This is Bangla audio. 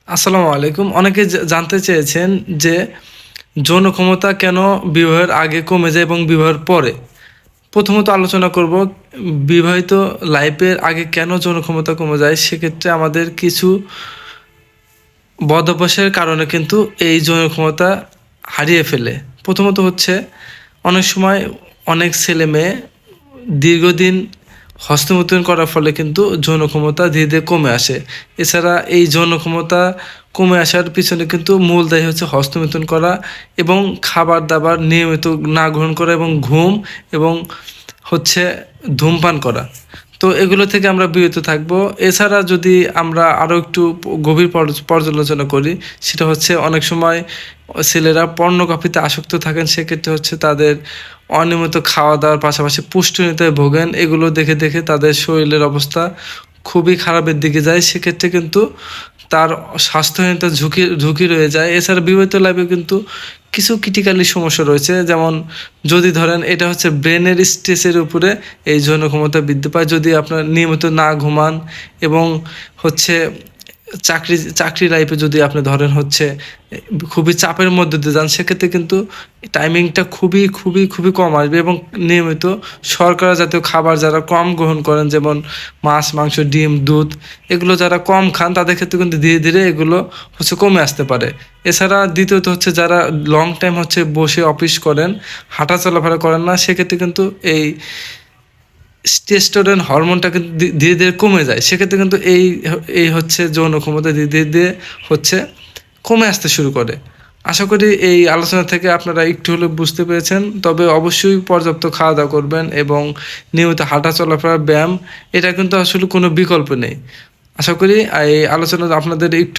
আসসালামু আলাইকুম। অনেকে জানতে চেয়েছেন যে যৌন ক্ষমতা কেন বিবাহের আগে কমে যায় এবং বিবাহের পরে? প্রথমত আলোচনা করব বিবাহিত লাইফের আগে কেন যৌন ক্ষমতা কমে যায়। সেক্ষেত্রে আমাদের কিছু বদঅভ্যাসের কারণে কিন্তু এই যৌন ক্ষমতা হারিয়ে ফেলে। প্রথমত হচ্ছে অনেক সময় অনেক ছেলেমেয়ে দীর্ঘদিন হস্তমৈথুন করার ফলে কিন্তু যৌন ক্ষমতা ধীরে ধীরে কমে আসে। এছাড়া এই যৌন ক্ষমতা কমে আসার পিছনে কিন্তু মূল দায়ী হচ্ছে হস্তমৈথুন করা এবং খাবার দাবার নিয়মিত না গ্রহণ করা এবং ঘুম এবং হচ্ছে ধূমপান করা। তো এগুলো থেকে আমরা বিরত থাকবো। এছাড়া যদি আমরা আরও একটু গভীর পর্যালোচনা করি, সেটা হচ্ছে অনেক সময় ছেলেরা পর্নোগ্রাফিতে আসক্ত থাকেন। সেক্ষেত্রে হচ্ছে তাদের অনিয়মিত খাওয়া দাওয়ার পাশাপাশি পুষ্টিহীনতায় ভোগেন। এগুলো দেখে দেখে তাদের শরীরের অবস্থা খুবই খারাপের দিকে যায়। সেক্ষেত্রে কিন্তু তার স্বাস্থ্যহীনতার ঝুঁকি রয়ে যায়। এছাড়া বিবাহিত লাইফে কিন্তু কিছু ক্রিটিক্যালি সমস্যা রয়েছে, যেমন যদি ধরেন এটা হচ্ছে ব্রেনের স্ট্রেসের উপরে এই যৌন ক্ষমতা বৃদ্ধি পায়। যদি আপনার নিয়মিত না ঘুমান এবং হচ্ছে চাকরি লাইফে যদি আপনি ধরেন হচ্ছে খুবই চাপের মধ্যে দিয়ে যান, সেক্ষেত্রে কিন্তু টাইমিংটা খুবই খুবই খুবই কম আসবে। এবং নিয়মিত শর্করা জাতীয় খাবার যারা কম গ্রহণ করেন, যেমন মাছ, মাংস, ডিম, দুধ, এগুলো যারা কম খান তাদের ক্ষেত্রে কিন্তু ধীরে ধীরে এগুলো হচ্ছে কমে আসতে পারে। এছাড়া দ্বিতীয়ত হচ্ছে যারা লং টাইম হচ্ছে বসে অফিস করেন, হাঁটা চলাফেরা করেন না, সেক্ষেত্রে কিন্তু এই টেস্টোস্টেরন হরমোনটা কিন্তু ধীরে ধীরে কমে যায়। সেক্ষেত্রে কিন্তু এই এই হচ্ছে যৌন ক্ষমতা ধীরে ধীরে ধীরে হচ্ছে কমে আসতে শুরু করে। আশা করি এই আলোচনা থেকে আপনারা একটু হলেও বুঝতে পেরেছেন। তবে অবশ্যই পর্যাপ্ত খাওয়া দাওয়া করবেন এবং নিয়মিত হাঁটা চলাফেরা, ব্যায়াম, এটা কিন্তু আসলে কোনো বিকল্প নেই। আশা করি এই আলোচনা আপনাদের একটু